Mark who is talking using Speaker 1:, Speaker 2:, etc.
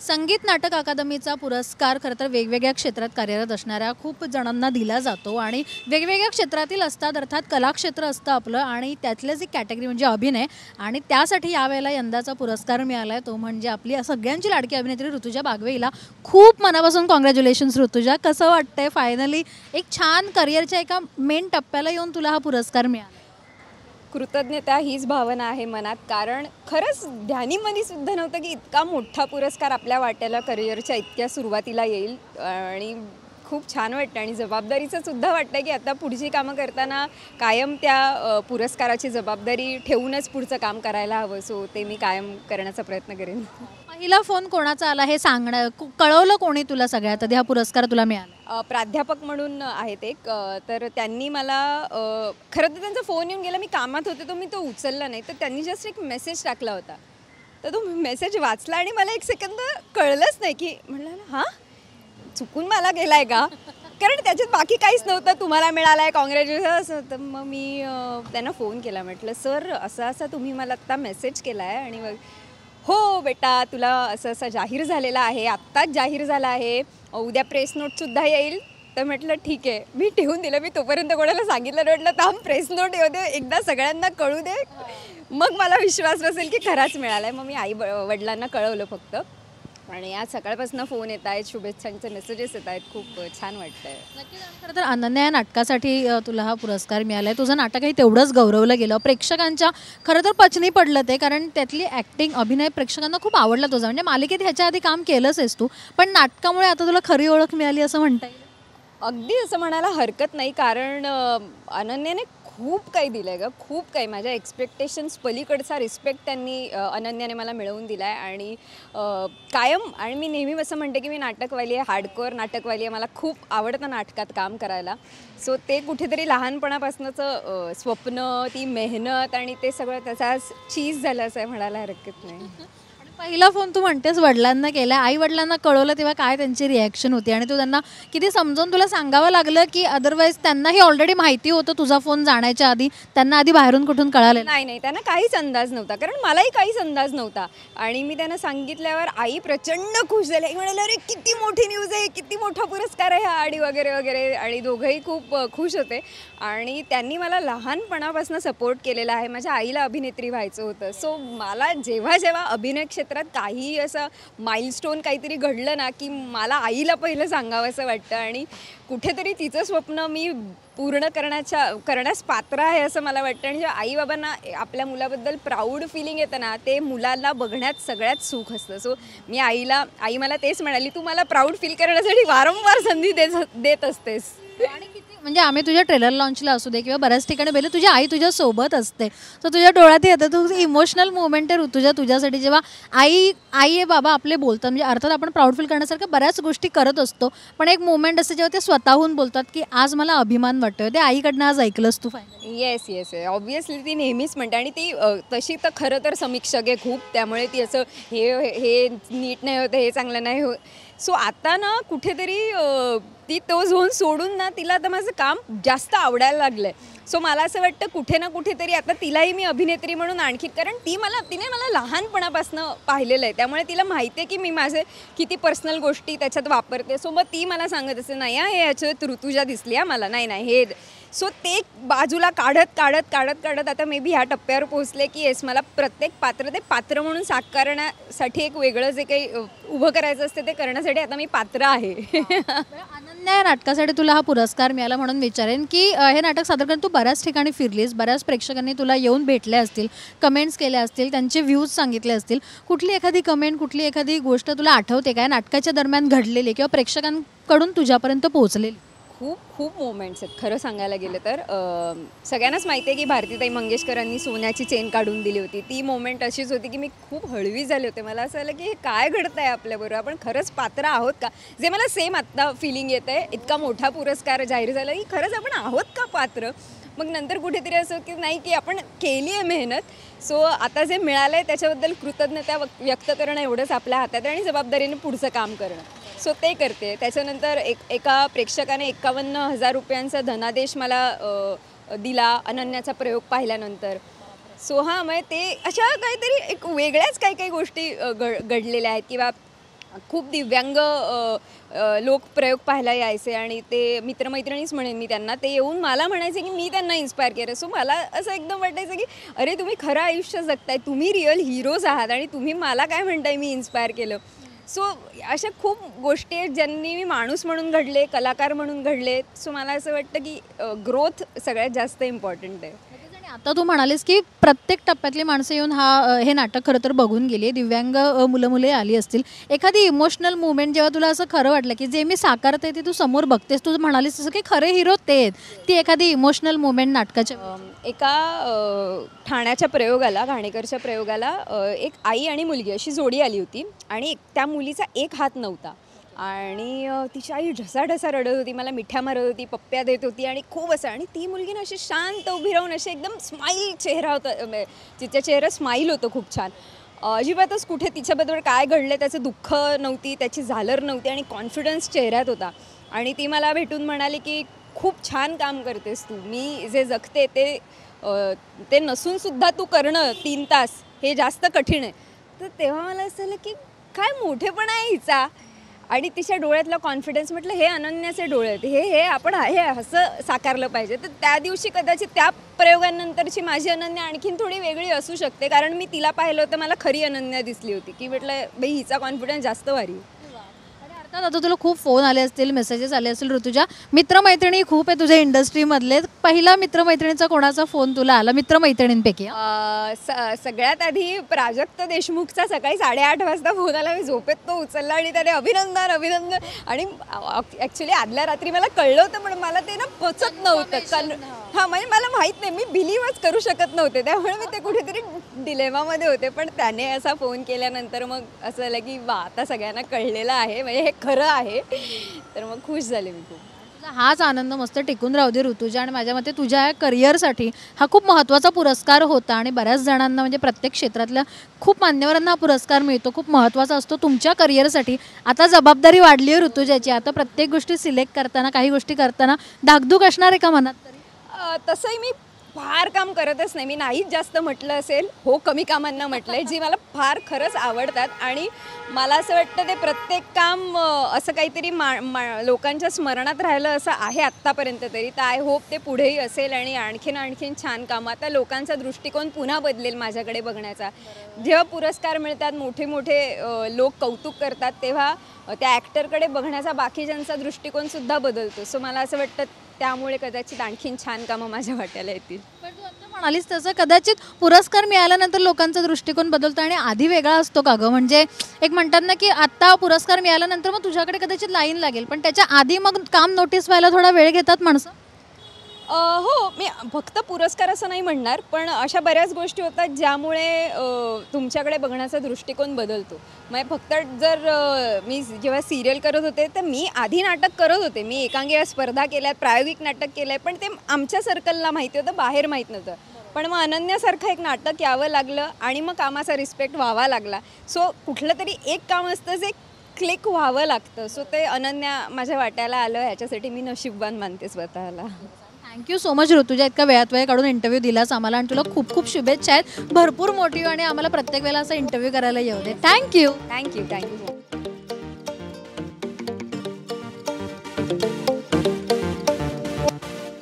Speaker 1: संगीत नाटक अकादमीचा पुरस्कार खरं तर वेगवेगळ्या क्षेत्रात कार्यरत असणाऱ्या खूप जणांना दिला जातो आणि वेगवेगळ्या क्षेत्रातील असतात, अर्थात कलाक्षेत्र असतं आपलं आणि त्यातल्याच एक कॅटेगरी म्हणजे अभिनय. आणि त्यासाठी यावेळेला यंदाचा पुरस्कार मिळाला आहे तो म्हणजे आपली सगळ्यांची लाडकी अभिनेत्री ऋतुजा बागवे. हिला खूप मनापासून कॉंग्रॅच्युलेशन्स ऋतुजा. कसं वाटतंय फायनली एक छान करिअरच्या एका मेन टप्प्याला येऊन तुला हा पुरस्कार मिळाला?
Speaker 2: कृतज्ञता हीच भावना आहे मनात, कारण खरंच ध्यानीमध्ये सुद्धा नव्हतं की इतका मोठा पुरस्कार आपल्या वाट्याला करिअरच्या इतक्या सुरुवातीला येईल. आणि खूप छान वाटतं आणि जबाबदारीचं सुद्धा वाटतं की आता पुढची कामं करताना कायम त्या पुरस्काराची जबाबदारी ठेवूनच पुढचं काम करायला हवं. सो ते मी कायम करण्याचा प्रयत्न करेन.
Speaker 1: पहिला फोन कोणाचा आला हे सांगणं कळवलं कोणी तुला सगळ्यात आधी हा पुरस्कार तुला मिळाला?
Speaker 2: प्राध्यापक म्हणून आहेत एक, तर त्यांनी मला खरं तर त्यांचा फोन येऊन गेला, मी कामात होते तो मी तो उचलला नाही, तर त्यांनी जस्ट एक मेसेज टाकला होता. तर तो मेसेज वाचला आणि मला एक सेकंद कळलंच नाही की म्हणलं हां चुकून मला गेला आहे का, कारण त्याच्यात बाकी काहीच नव्हतं, तुम्हाला मिळालं आहे कॉंग्रॅच्युलेशन असं. तर मग मी त्यांना फोन केला, म्हटलं सर असं असं तुम्ही मला आत्ता मेसेज केला आहे आणि मग हो बेटा तुला असं असं जाहीर झालेलं आहे, आत्ताच जाहीर झालं आहे, उद्या प्रेस नोटसुद्धा येईल. तर म्हटलं ठीक आहे, मी ठेवून दिलं. मी तोपर्यंत कोणाला सांगितलं म्हटलं थांब प्रेस नोट येऊ दे, एकदा सगळ्यांना कळू दे, मग मला विश्वास बसेल की खराच मिळाला आहे. मग मी आई वडिलांना कळवलं फक्त. आणि आज सकाळपासून फोन येत आहेत, शुभेच्छांचे मेसेजेस येत आहेत, खूप छान वाटतंय.
Speaker 1: नक्कीच. खरं तर अनन्या या नाटकासाठी तुला हा पुरस्कार मिळाला आहे. तुझं नाटकही तेवढंच गौरवलं गेलं, प्रेक्षकांच्या खरं तर पचनी पडलं ते, कारण त्यातली ॲक्टिंग अभिनय प्रेक्षकांना खूप आवडला तुझा. म्हणजे मालिकेत ह्याच्या आधी काम केलंच आहेस तू, पण नाटकामुळे आता तुला खरी ओळख मिळाली असं म्हणता येईल?
Speaker 2: अगदी असं म्हणायला हरकत नाही, कारण अनन्याने खूप काही दिलं आहे गं, खूप काही. माझ्या एक्सपेक्टेशन्स पलीकडचा रिस्पेक्ट त्यांनी अनन्याने मला मिळवून दिला आहे. आणि कायम, आणि मी नेहमी असं म्हणते की मी नाटकवाली आहे, हार्डकोअर नाटकवाली आहे, मला खूप आवडतं नाटकात काम करायला. सो ते कुठेतरी लहानपणापासूनचं स्वप्न, ती मेहनत आणि ते सगळं त्याचा चीज झालं असं म्हणायला हरकत नाही.
Speaker 1: पहिला फोन तू म्हणतेस वडिलांना केला, आई वडिलांना कळवलं तेव्हा काय त्यांची रिॲक्शन होती आणि तू त्यांना किती समजावून तुला सांगावं लागलं की अदरवाईज त्यांनाही ऑलरेडी माहिती होतं तुझा फोन जाण्याच्या आधी, त्यांना आधी बाहेरून कुठून कळालं?
Speaker 2: नाही, त्यांना काहीच अंदाज नव्हता, कारण मलाही काहीच अंदाज नव्हता. आणि मी त्यांना सांगितल्यावर आई प्रचंड खुश झाली. आई म्हणाले अरे किती मोठी न्यूज आहे, किती मोठा पुरस्कार आहे हा, आणि वगैरे वगैरे. आणि दोघंही खूप खुश होते. आणि त्यांनी मला लहानपणापासून सपोर्ट केलेला आहे. माझ्या आईला अभिनेत्री व्हायचं होतं. सो मला जेव्हा जेव्हा अभिनय क्षेत्रात काही असं माइलस्टोन काहीतरी घडलं ना, की मला आईला पहिलं सांगावं असं वाटतं. आणि कुठेतरी तिचं स्वप्न मी पूर्ण करण्यास पात्र आहे असं मला वाटतं. आणि जेव्हा आईबाबांना आपल्या मुलाबद्दल प्राऊड फिलिंग येतं ना, ते मुलांना बघण्यात सगळ्यात सुख असतं. सो मी आई मला तेच म्हणाली, तू मला प्राऊड फील करण्यासाठी वारंवार संधी देत असतेस.
Speaker 1: आणि किती म्हणजे आम्ही तुझ्या ट्रेलर लॉन्चला असू दे किंवा बऱ्याच ठिकाणी बेले तुझी आई तुझ्या सोबत असते, तर तुझ्या डोळ्यात येतं. तू इमोशनल मोमेंट आहे तुझ्यासाठी जेव्हा आई आहे बाबा आपले बोलतात. म्हणजे अर्थात आपण प्राऊड फील करण्यासारखं बऱ्याच गोष्टी करत असतो, पण एक मोमेंट असते जेव्हा ते स्वतःहून बोलतात की आज मला अभिमान वाटतोय. ते आईकडनं आज ऐकलंस तू फायनली?
Speaker 2: येस ऑब्व्हियसली ती नेहमीच म्हणते. आणि ती तशी तर खरं तर समीक्षक आहे खूप, त्यामुळे ती असं हे नीट नाही होतं, हे चांगलं नाही होत. सो आता ना कुठेतरी ती तो झोन सोडून ना तिला आता माझं काम जास्त आवडायला लागलं आहे. सो मला असं वाटतं कुठे ना कुठेतरी आता तिलाही मी अभिनेत्री म्हणून आणखी, कारण तिने मला लहानपणापासून पाहिलेलं आहे, त्यामुळे तिला माहिती आहे की मी माझे किती पर्सनल गोष्टी त्याच्यात वापरते. सो मग ती मला सांगत असते नाही हे याच्यात ऋतुजा दिसली आहे मला, नाही हे. सो ते बाजूला काढत आता मे बी ह्या टप्प्यावर पोहोचले की येस मला प्रत्येक पात्र ते पात्र म्हणून साकारण्यासाठी एक वेगळं जे काही उभं करायचं असते ते करण्यासाठी आता मी पात्र आहे.
Speaker 1: अनन्या या नाटकासाठी तुला हा पुरस्कार मिळाला म्हणून विचारेन की हे नाटक सादर करून तू बऱ्याच ठिकाणी फिरलीस, बऱ्याच प्रेक्षकांनी तुला येऊन भेटले असतील, कमेंट्स केल्या असतील, त्यांचे व्ह्यूज सांगितले असतील. कुठली एखादी कमेंट, कुठली एखादी गोष्ट तुला आठवते काय नाटकाच्या दरम्यान घडलेली किंवा प्रेक्षकांकडून तुझ्यापर्यंत पोहोचलेली?
Speaker 2: खूप मोमेंट्स आहेत खरं सांगायला गेलं तर. सगळ्यांनाच माहिती आहे की भारतीताई मंगेशकरांनी सोन्याची चेन काढून दिली होती. ती मोमेंट अशीच होती की मी खूप हळवी झाले होते. मला असं आलं की हे काय घडतं आहे आपल्याबरोबर, आपण खरंच पात्र आहोत का, जे मला सेम आत्ता फिलिंग येतं आहे. इतका मोठा पुरस्कार जाहीर झाला की खरंच आपण आहोत का पात्र. मग नंतर कुठेतरी असं की नाही की आपण केली आहे मेहनत. सो आता जे मिळालं आहे त्याच्याबद्दल कृतज्ञता व्यक्त करणं एवढंच आपल्या हातात आहे, आणि जबाबदारीने पुढचं काम करणं. सो ते करते. त्याच्यानंतर एका प्रेक्षकाने 51,000 रुपयांचा धनादेश मला दिला अनन्याचा प्रयोग पाहिल्यानंतर. सो हां, मग ते अशा काहीतरी एक वेगळ्याच काही गोष्टी घडलेल्या आहेत. किंवा खूप दिव्यांग लोक प्रयोग पाहायला यायचे आणि ते मित्रमैत्रिणीच म्हणेन मी त्यांना, ते येऊन मला म्हणायचे की मी त्यांना इन्स्पायर केलं. सो मला असं एकदम वाटायचं की अरे तुम्ही खरं आयुष्य जगताय, तुम्ही रिअल हिरोज आहात आणि तुम्ही मला काय म्हणताय मी इन्स्पायर केलं. सो अशा खूप गोष्टी आहेत ज्यांनी मी माणूस म्हणून घडले, कलाकार म्हणून घडले. सो मला असं वाटतं की ग्रोथ सगळ्यात जास्त इम्पॉर्टंट आहे.
Speaker 1: आणि आता तू म्हणालीस की प्रत्येक टप्प्यातली माणसं येऊन हे नाटक खरं तर बघून गेली, दिव्यांग मुलं मुले आली असतील. एखादी इमोशनल मुवमेंट जेव्हा तुला असं खरं वाटलं की जे मी साकारते ते तू समोर बघतेस, तू म्हणालीस तसं की खरे हिरो ते आहेत, ती एखादी इमोशनल मुवमेंट नाटकाच्या
Speaker 2: एका ठाण्याच्या प्रयोगाला, घाणेकरच्या प्रयोगाला एक आई आणि मुलगी अशी जोडी आली होती आणि त्या मुलीचा एक हात नव्हता आणि तिची आई ढसाढसा रडत होती, मला मिठ्या मारत होती, पप्प्या देत होती आणि खूप असं. आणि ती मुलगी ना अशी शांत उभी राहून अशी एकदम स्माईल चेहरा होता, तिच्या चेहरा स्माईल होतं खूप छान. अजिबातच कुठे तिच्याबद्दल काय घडलं त्याचं दुःख नव्हती, त्याची झालर नव्हती आणि कॉन्फिडन्स चेहऱ्यात होता. आणि ती मला भेटून म्हणाली की खूप छान काम करतेस तू, मी जे जगते ते नसूनसुद्धा तू करणं 3 तास हे जास्त कठीण आहे. तर तेव्हा मला असं झालं की काय मोठेपणा आहे हिचा आणि तिच्या डोळ्यातला कॉन्फिडन्स. म्हटलं हे अनन्याचे डोळे आहेत, हे आपण हे असं साकारलं पाहिजे. तर त्या दिवशी कदाचित त्या प्रयोगानंतरची माझी अनन्या आणखीन थोडी वेगळी असू शकते, कारण मी तिला पाहिलं होतं, मला खरी अनन्या दिसली होती की म्हटलं बाई हिचा कॉन्फिडन्स जास्त भारी.
Speaker 1: अर्थात आता तुला खूप फोन आले असतील, मेसेजेस आले असतील ऋतुजा. मित्रमैत्रिणी खूप आहे तुझ्या इंडस्ट्रीमधले. पहिला मित्रमैत्रिणीचा कोणाचा फोन तुला आला मित्रमैत्रिणींपैकी?
Speaker 2: सगळ्यात आधी प्राजक्त देशमुखचा सकाळी 8:30 वाजता फोन आला. मी झोपेत तो उचलला आणि त्याने अभिनंदन अभिनंदन. आणि ॲक्च्युली आदल्या रात्री मला कळलं होतं, पण मला ते ना पचत नव्हतं. हां, म्हणजे मला माहीत नाही, मी बिलीव्हच करू शकत नव्हते, त्यामुळे मी ते कुठेतरी डिलेमामध्ये होते. पण त्याने असा फोन केल्यानंतर मग असं झालं की वा, आता सगळ्यांना कळलेलं आहे, म्हणजे हे खरं आहे. तर मग खुश झाले मी खूप.
Speaker 1: तुझा हाच आनंद मस्त टिकून राहू दे ऋतुजा. आणि माझ्या मते तुझ्या करिअरसाठी हा खूप महत्त्वाचा पुरस्कार होता आणि बऱ्याच जणांना म्हणजे प्रत्येक क्षेत्रातल्या खूप मान्यवरांना हा पुरस्कार मिळतो, खूप महत्त्वाचा असतो तुमच्या करिअरसाठी. आता जबाबदारी वाढली आहे ऋतुजाची, आता प्रत्येक गोष्टी सिलेक्ट करताना, काही गोष्टी करताना धाकधूक असणार आहे का मनात तरी?
Speaker 2: तसंही मी फार काम करतच नाही. मी नाहीच जास्त म्हटलं असेल, हो कमी कामांना म्हटलं आहे, जी मला फार खरंच आवडतात. आणि मला असं वाटतं ते प्रत्येक काम असं काहीतरी लोकांच्या स्मरणात राहिलं असं आहे आत्तापर्यंत तरी. तर आय होप ते पुढेही असेल आणि आणखीन छान कामं. आता लोकांचा दृष्टिकोन पुन्हा बदलेल माझ्याकडे बघण्याचा. जेव्हा पुरस्कार मिळतात, मोठे मोठे लोक कौतुक करतात, तेव्हा त्या ॲक्टरकडे बघण्याचा बाकीच्यांचा दृष्टिकोनसुद्धा बदलतो. सो मला असं वाटतं त्यामुळे कदाचित आणखीन छान कामं माझ्या वाट्याला येतील.
Speaker 1: पण तू आता म्हणालीस तसं कदाचित पुरस्कार मिळाल्यानंतर लोकांचा दृष्टिकोन बदलतो आणि आधी वेगळा असतो का गं? म्हणजे एक म्हणतात ना की आत्ता पुरस्कार मिळाल्यानंतर मग तुझ्याकडे कदाचित लाईन लागेल, पण त्याच्या आधी मग काम नोटीस व्हायला थोडा वेळ घेतात माणसं?
Speaker 2: हो, मी फक्त पुरस्कार असं नाही म्हणणार, पण अशा बऱ्याच गोष्टी होतात ज्यामुळे तुमच्याकडे बघण्याचा दृष्टिकोन बदलतो. म्हणजे फक्त जर मी जेव्हा सिरियल करत होते, तर मी आधी नाटक करत होते. मी एकांगी स्पर्धा केल्यात, प्रायोगिक नाटक केलं आहे, पण ते आमच्या सर्कलला माहिती होतं, बाहेर माहीत नव्हतं. पण मग अनन्यासारखं एक नाटक यावं लागलं आणि मग कामाचा रिस्पेक्ट व्हावा लागला. सो कुठलं तरी एक काम असतं जे क्लिक व्हावं लागतं. सो ते अनन्या माझ्या वाट्याला आलं, ह्याच्यासाठी मी नशीबवान मानते स्वतःला.
Speaker 1: थँक्यू सो मच ऋतुजा, इतका वेळात वेळ काढून इंटरव्ह्यू दिलास आम्हाला आणि तुला खूप खूप शुभेच्छा आहेत. भरपूर मोटिव्ह आणि आम्हाला प्रत्येक वेळेला असा इंटरव्ह्यू करायला येऊ दे. थँक्यू.
Speaker 2: थँक्यू.